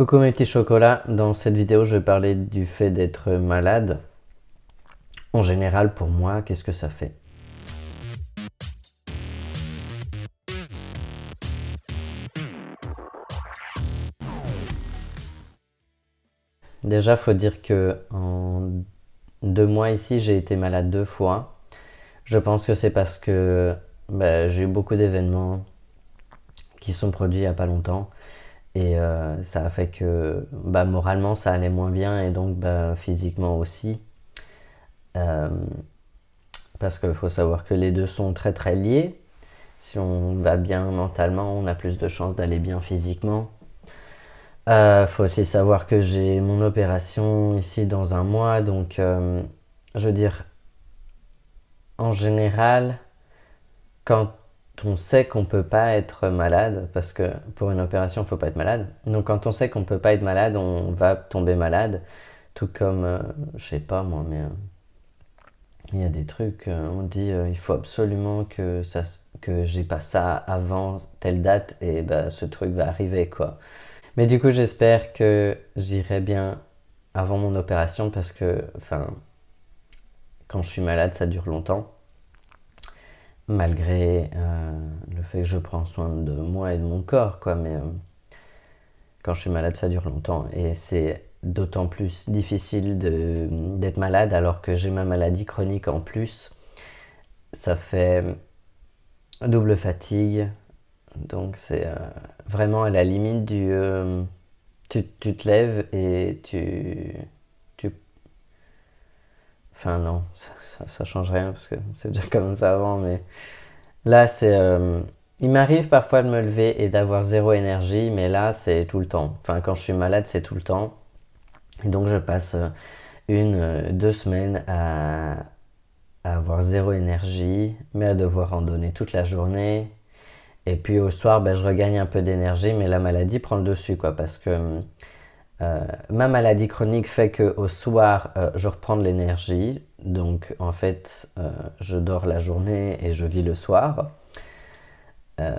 Coucou mes petits chocolats, dans cette vidéo je vais parler du fait d'être malade. En général pour moi, qu'est-ce que ça fait? Déjà faut dire que en 2 mois ici j'ai été malade 2 fois. Je pense que c'est parce que j'ai eu beaucoup d'événements qui sont produits il n'y a pas longtemps. Et ça a fait que moralement ça allait moins bien et donc physiquement aussi. Euh, Parce qu'il faut savoir que les deux sont très très liés. Si on va bien mentalement, on a plus de chances d'aller bien physiquement. Faut aussi savoir que j'ai mon opération ici dans un mois, donc je veux dire, en général, quand on sait qu'on peut pas être malade, parce que pour une opération, il faut pas être malade. Donc quand on sait qu'on peut pas être malade, on va tomber malade. Tout comme, je sais pas moi, mais il y a des trucs, on dit il faut absolument que j'ai pas ça avant telle date et ce truc va arriver quoi. Mais du coup j'espère que j'irai bien avant mon opération parce que quand je suis malade ça dure longtemps. Malgré le fait que je prends soin de moi et de mon corps quoi, mais quand je suis malade ça dure longtemps et c'est d'autant plus difficile d'être malade alors que j'ai ma maladie chronique en plus. Ça fait double fatigue, donc c'est vraiment à la limite du... tu te lèves et tu... Enfin non, ça change rien parce que c'est déjà comme ça avant, mais là c'est... il m'arrive parfois de me lever et d'avoir zéro énergie, mais là c'est tout le temps. Enfin quand je suis malade c'est tout le temps. Et donc je passe 2 semaines à avoir zéro énergie, mais à devoir en donner toute la journée. Et puis au soir, je regagne un peu d'énergie, mais la maladie prend le dessus, quoi, parce que ma maladie chronique fait qu'au soir, je reprends de l'énergie. Donc en fait, je dors la journée et je vis le soir. Euh,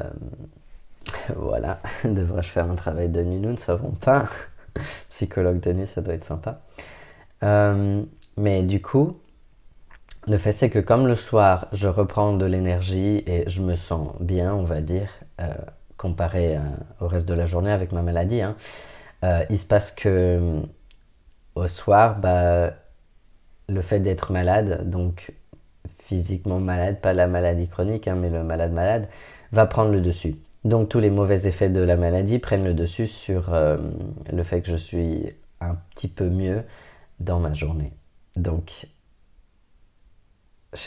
voilà, devrais-je faire un travail de nuit? Nous ne savons pas. Psychologue de nuit, ça doit être sympa. Mais du coup, le fait c'est que comme le soir, je reprends de l'énergie et je me sens bien, on va dire, comparé au reste de la journée avec ma maladie, hein, il se passe que au soir, le fait d'être malade, donc physiquement malade, pas la maladie chronique, hein, mais le malade, va prendre le dessus. Donc tous les mauvais effets de la maladie prennent le dessus sur le fait que je suis un petit peu mieux dans ma journée. Donc je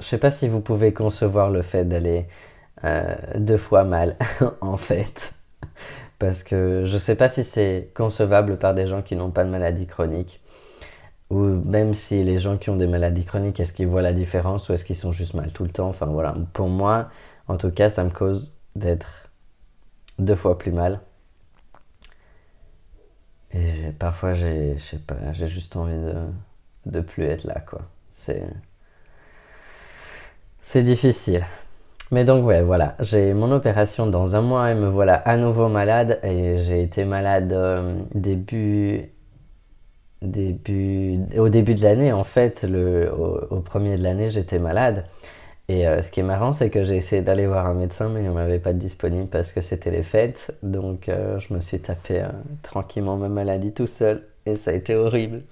sais pas si vous pouvez concevoir le fait d'aller 2 fois mal en fait. Parce que je sais pas si c'est concevable par des gens qui n'ont pas de maladie chronique. Ou même si les gens qui ont des maladies chroniques, est-ce qu'ils voient la différence ou est-ce qu'ils sont juste mal tout le temps? Enfin voilà, pour moi, en tout cas, ça me cause d'être 2 fois plus mal. Et parfois, je sais pas, j'ai juste envie de plus être là, quoi. C'est difficile. Mais donc ouais, voilà, j'ai mon opération dans un mois et me voilà à nouveau malade. Et j'ai été malade au début de l'année en fait, au premier de l'année j'étais malade. Et ce qui est marrant c'est que j'ai essayé d'aller voir un médecin mais il n'y en avait pas de disponible parce que c'était les fêtes. Donc je me suis tapé tranquillement ma maladie tout seul et ça a été horrible.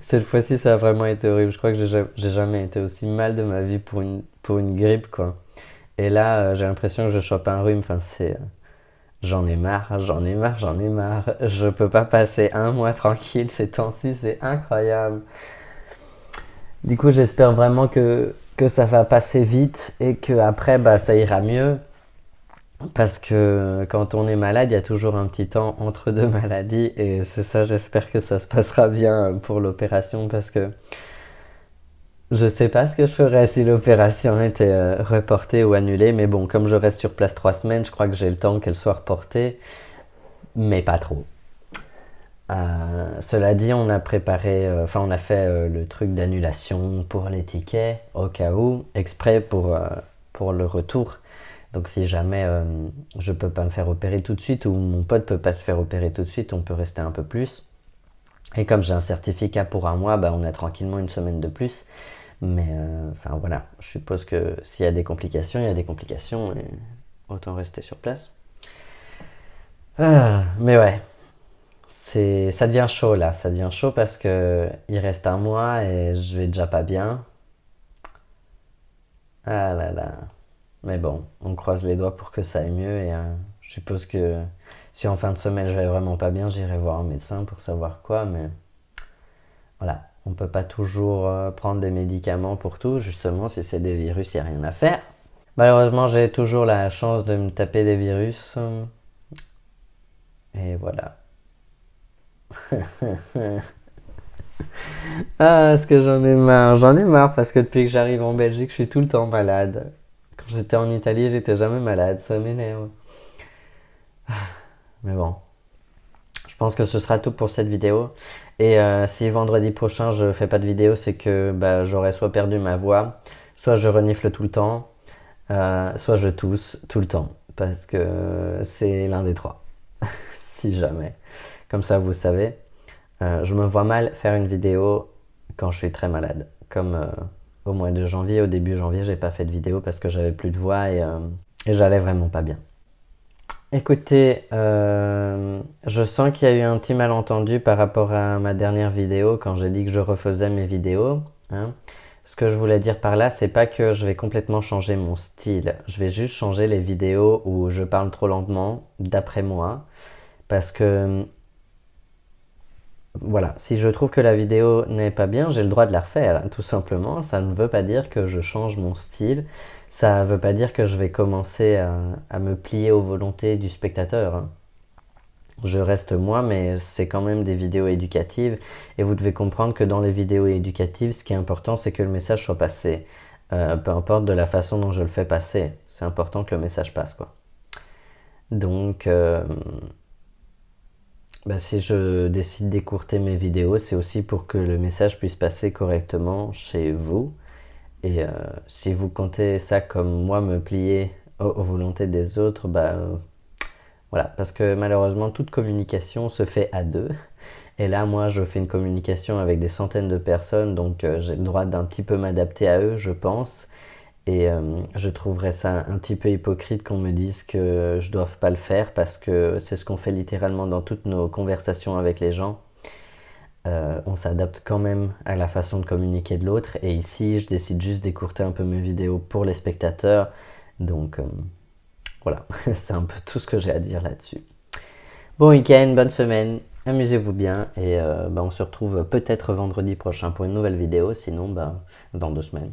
Cette fois-ci ça a vraiment été horrible. Je crois que j'ai jamais été aussi mal de ma vie pour une grippe quoi. Et là j'ai l'impression que je chope un rhume. Enfin c'est... J'en ai marre, j'en ai marre, j'en ai marre. Je peux pas passer un mois tranquille ces temps-ci, c'est incroyable. Du coup, j'espère vraiment que ça va passer vite et que après, ça ira mieux. Parce que quand on est malade, il y a toujours un petit temps entre deux maladies. Et c'est ça, j'espère que ça se passera bien pour l'opération. Parce que je sais pas ce que je ferais si l'opération était reportée ou annulée. Mais bon, comme je reste sur place 3 semaines, je crois que j'ai le temps qu'elle soit reportée. Mais pas trop. Cela dit, on a préparé, on a fait le truc d'annulation pour les tickets au cas où, exprès pour le retour. Donc si jamais je peux pas me faire opérer tout de suite ou mon pote peut pas se faire opérer tout de suite, on peut rester un peu plus. Et comme j'ai un certificat pour un mois, bah, on a tranquillement une semaine de plus. Mais enfin voilà, je suppose que s'il y a des complications, il y a des complications et autant rester sur place. Mais ouais, ça devient chaud là, ça devient chaud parce que il reste un mois et je vais déjà pas bien. Ah là là. Mais bon, on croise les doigts pour que ça aille mieux et je suppose que si en fin de semaine je vais vraiment pas bien, j'irai voir un médecin pour savoir quoi, mais voilà, on peut pas toujours prendre des médicaments pour tout, justement, si c'est des virus, il n'y a rien à faire. Malheureusement, j'ai toujours la chance de me taper des virus, et voilà. Ah, est-ce que j'en ai marre parce que depuis que j'arrive en Belgique, je suis tout le temps malade. Quand j'étais en Italie, j'étais jamais malade, ça m'énerve. Mais bon, je pense que ce sera tout pour cette vidéo. Et si vendredi prochain je fais pas de vidéo, c'est que bah, j'aurais soit perdu ma voix, soit je renifle tout le temps, soit je tousse tout le temps. Parce que c'est l'un des trois, si jamais. Comme ça, vous savez. Je me vois mal faire une vidéo quand je suis très malade. Comme au mois de janvier, au début janvier, j'ai pas fait de vidéo parce que j'avais plus de voix et j'allais vraiment pas bien. Écoutez, je sens qu'il y a eu un petit malentendu par rapport à ma dernière vidéo quand j'ai dit que je refaisais mes vidéos. Hein. Ce que je voulais dire par là, c'est pas que je vais complètement changer mon style. Je vais juste changer les vidéos où je parle trop lentement, d'après moi. Parce que, voilà, si je trouve que la vidéo n'est pas bien, j'ai le droit de la refaire, tout simplement. Ça ne veut pas dire que je change mon style. Ça ne veut pas dire que je vais commencer à me plier aux volontés du spectateur. Hein. Je reste moi, mais c'est quand même des vidéos éducatives. Et vous devez comprendre que dans les vidéos éducatives, ce qui est important, c'est que le message soit passé. Peu importe de la façon dont je le fais passer. C'est important que le message passe, quoi. Donc, bah, si je décide d'écourter mes vidéos, c'est aussi pour que le message puisse passer correctement chez vous. Et si vous comptez ça comme moi me plier aux volontés des autres, bah voilà, parce que malheureusement toute communication se fait à deux. Et là, moi, je fais une communication avec des centaines de personnes, donc j'ai le droit d'un petit peu m'adapter à eux, je pense. Et je trouverais ça un petit peu hypocrite qu'on me dise que je ne dois pas le faire parce que c'est ce qu'on fait littéralement dans toutes nos conversations avec les gens. On s'adapte quand même à la façon de communiquer de l'autre. Et ici, je décide juste d'écourter un peu mes vidéos pour les spectateurs. Donc voilà, c'est un peu tout ce que j'ai à dire là-dessus. Bon week-end, bonne semaine, amusez-vous bien. Et bah, on se retrouve peut-être vendredi prochain pour une nouvelle vidéo. Sinon, bah, dans 2 semaines.